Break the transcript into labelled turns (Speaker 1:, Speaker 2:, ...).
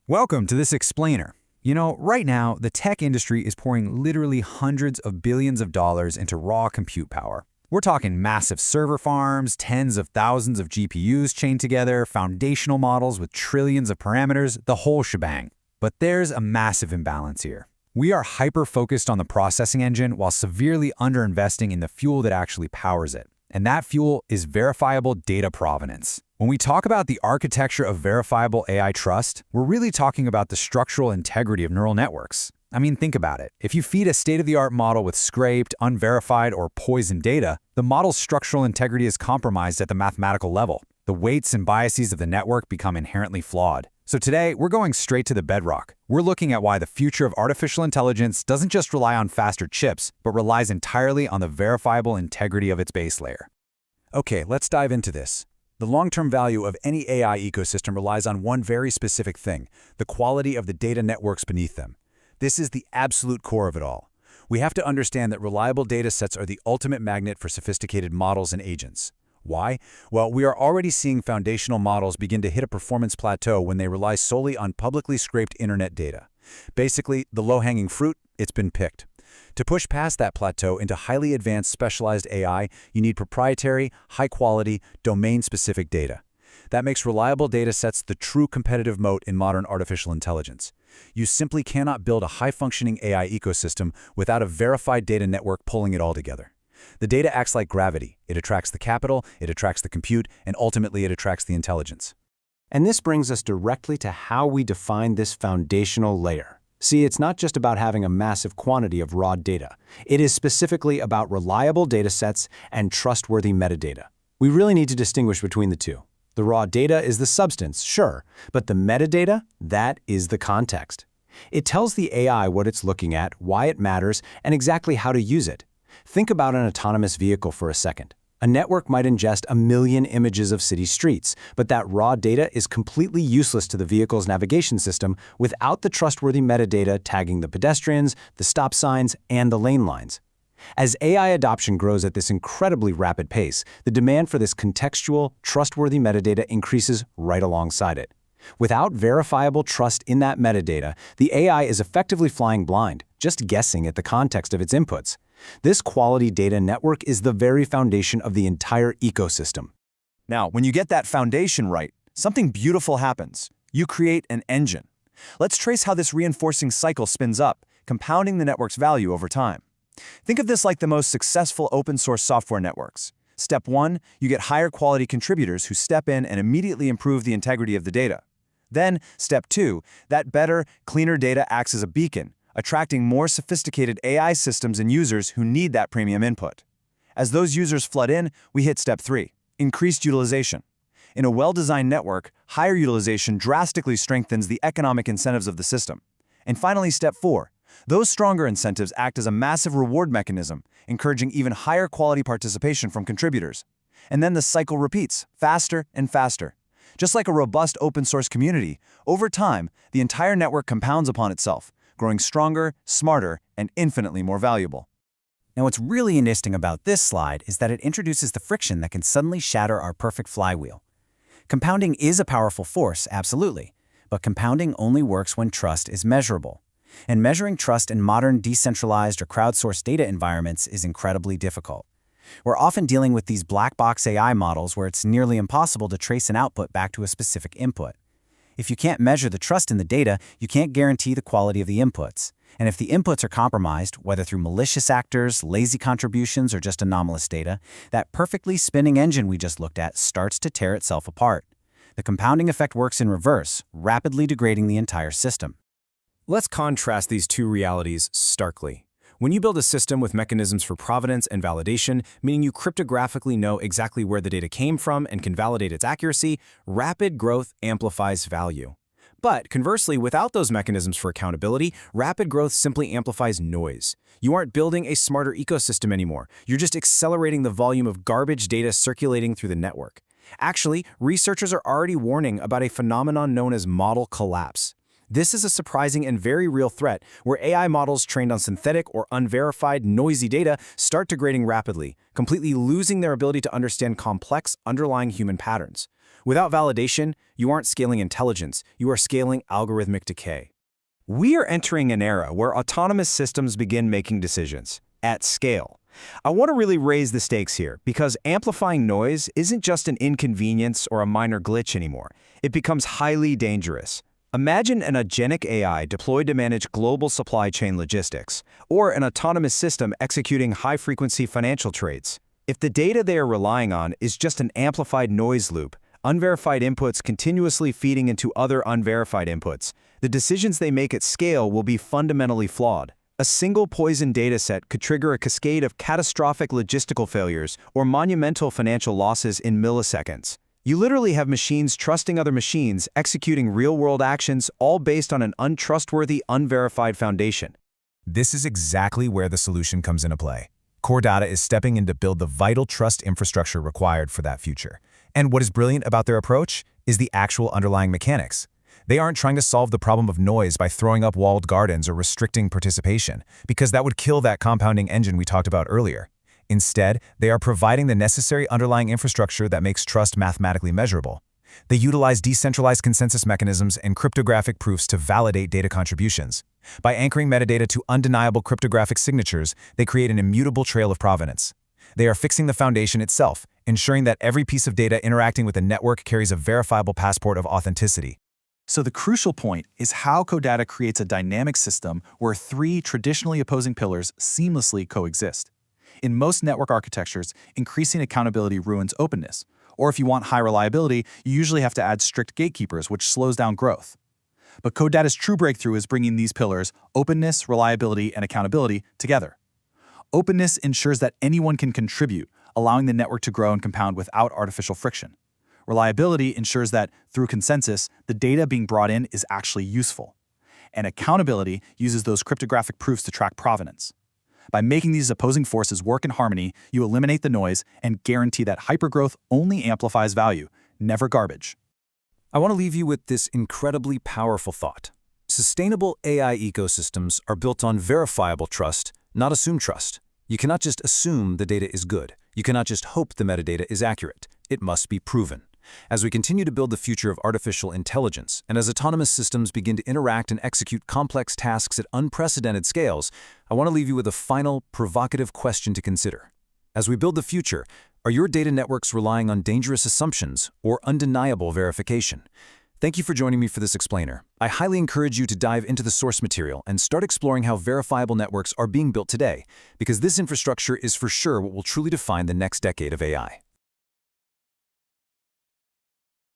Speaker 1: Welcome to this explainer. You know, right now, the tech industry is pouring literally hundreds of billions of dollars into raw compute power. We're talking massive server farms, tens of thousands of GPUs chained together, foundational models with trillions of parameters, the whole shebang. But there's a massive imbalance here. We are hyper-focused on the processing engine while severely underinvesting in the fuel that actually powers it. And that fuel is verifiable data provenance. When we talk about the architecture of verifiable AI trust, we're really talking about the structural integrity of neural networks. I mean, think about it. If you feed a state-of-the-art model with scraped, unverified, or poisoned data, the model's structural integrity is compromised at the mathematical level. The weights and biases of the network become inherently flawed. So today, we're going straight to the bedrock. We're looking at why the future of artificial intelligence doesn't just rely on faster chips, but relies entirely on the verifiable integrity of its base layer. Okay, let's dive into this. The long-term value of any AI ecosystem relies on one very specific thing: the quality of the data networks beneath them. This is the absolute core of it all. We have to understand that reliable data sets are the ultimate magnet for sophisticated models and agents. Why? Well, we are already seeing foundational models begin to hit a performance plateau when they rely solely on publicly scraped internet data. Basically, the low-hanging fruit, it's been picked. To push past that plateau into highly advanced specialized AI, you need proprietary, high-quality, domain-specific data. That makes reliable data sets the true competitive moat in modern artificial intelligence. You simply cannot build a high-functioning AI ecosystem without a verified data network pulling it all together. The data acts like gravity. It attracts the capital, it attracts the compute, and ultimately it attracts the intelligence.
Speaker 2: And this brings us directly to how we define this foundational layer. See, it's not just about having a massive quantity of raw data. It is specifically about reliable datasets and trustworthy metadata. We really need to distinguish between the two. The raw data is the substance, sure, but the metadata, that is the context. It tells the AI what it's looking at, why it matters, and exactly how to use it. Think about an autonomous vehicle for a second. A network might ingest 1 million images of city streets, but that raw data is completely useless to the vehicle's navigation system without the trustworthy metadata tagging the pedestrians, the stop signs, and the lane lines. As AI adoption grows at this incredibly rapid pace, the demand for this contextual, trustworthy metadata increases right alongside it. Without verifiable trust in that metadata, the AI is effectively flying blind, just guessing at the context of its inputs. This quality data network is the very foundation of the entire ecosystem.
Speaker 3: Now, when you get that foundation right, something beautiful happens. You create an engine. Let's trace how this reinforcing cycle spins up, compounding the network's value over time. Think of this like the most successful open-source software networks. Step 1, you get higher quality contributors who step in and immediately improve the integrity of the data. Then, Step 2, that better, cleaner data acts as a beacon, attracting more sophisticated AI systems and users who need that premium input. As those users flood in, we hit Step 3, increased utilization. In a well-designed network, higher utilization drastically strengthens the economic incentives of the system. And finally, Step 4, those stronger incentives act as a massive reward mechanism, encouraging even higher quality participation from contributors. And then the cycle repeats, faster and faster. Just like a robust open-source community, over time, the entire network compounds upon itself, growing stronger, smarter, and infinitely more valuable.
Speaker 4: Now, what's really interesting about this slide is that it introduces the friction that can suddenly shatter our perfect flywheel. Compounding is a powerful force, absolutely, but compounding only works when trust is measurable. And measuring trust in modern decentralized or crowdsourced data environments is incredibly difficult. We're often dealing with these black box AI models where it's nearly impossible to trace an output back to a specific input. If you can't measure the trust in the data, you can't guarantee the quality of the inputs. And if the inputs are compromised, whether through malicious actors, lazy contributions, or just anomalous data, that perfectly spinning engine we just looked at starts to tear itself apart. The compounding effect works in reverse, rapidly degrading the entire system.
Speaker 5: Let's contrast these two realities starkly. When you build a system with mechanisms for provenance and validation, meaning you cryptographically know exactly where the data came from and can validate its accuracy, rapid growth amplifies value. But conversely, without those mechanisms for accountability, rapid growth simply amplifies noise. You aren't building a smarter ecosystem anymore. You're just accelerating the volume of garbage data circulating through the network. Actually, researchers are already warning about a phenomenon known as model collapse. This is a surprising and very real threat where AI models trained on synthetic or unverified, noisy data start degrading rapidly, completely losing their ability to understand complex, underlying human patterns. Without validation, you aren't scaling intelligence, you are scaling algorithmic decay.
Speaker 3: We are entering an era where autonomous systems begin making decisions at scale. I want to really raise the stakes here because amplifying noise isn't just an inconvenience or a minor glitch anymore. It becomes highly dangerous. Imagine an agentic AI deployed to manage global supply chain logistics, or an autonomous system executing high-frequency financial trades. If the data they are relying on is just an amplified noise loop, unverified inputs continuously feeding into other unverified inputs, the decisions they make at scale will be fundamentally flawed. A single poison dataset could trigger a cascade of catastrophic logistical failures or monumental financial losses in milliseconds. You literally have machines trusting other machines, executing real-world actions, all based on an untrustworthy, unverified foundation.
Speaker 1: This is exactly where the solution comes into play. Core Data is stepping in to build the vital trust infrastructure required for that future. And what is brilliant about their approach is the actual underlying mechanics. They aren't trying to solve the problem of noise by throwing up walled gardens or restricting participation, because that would kill that compounding engine we talked about earlier. Instead, they are providing the necessary underlying infrastructure that makes trust mathematically measurable. They utilize decentralized consensus mechanisms and cryptographic proofs to validate data contributions. By anchoring metadata to undeniable cryptographic signatures, they create an immutable trail of provenance. They are fixing the foundation itself, ensuring that every piece of data interacting with a network carries a verifiable passport of authenticity.
Speaker 6: So the crucial point is how Core Data creates a dynamic system where three traditionally opposing pillars seamlessly coexist. In most network architectures, increasing accountability ruins openness. Or if you want high reliability, you usually have to add strict gatekeepers, which slows down growth. But Core Data's true breakthrough is bringing these pillars, openness, reliability, and accountability, together. Openness ensures that anyone can contribute, allowing the network to grow and compound without artificial friction. Reliability ensures that, through consensus, the data being brought in is actually useful. And accountability uses those cryptographic proofs to track provenance. By making these opposing forces work in harmony, you eliminate the noise and guarantee that hypergrowth only amplifies value, never garbage.
Speaker 1: I want to leave you with this incredibly powerful thought. Sustainable AI ecosystems are built on verifiable trust, not assumed trust. You cannot just assume the data is good. You cannot just hope the metadata is accurate. It must be proven. As we continue to build the future of artificial intelligence, and as autonomous systems begin to interact and execute complex tasks at unprecedented scales, I want to leave you with a final, provocative question to consider. As we build the future, are your data networks relying on dangerous assumptions or undeniable verification? Thank you for joining me for this explainer. I highly encourage you to dive into the source material and start exploring how verifiable networks are being built today, because this infrastructure is for sure what will truly define the next decade of AI.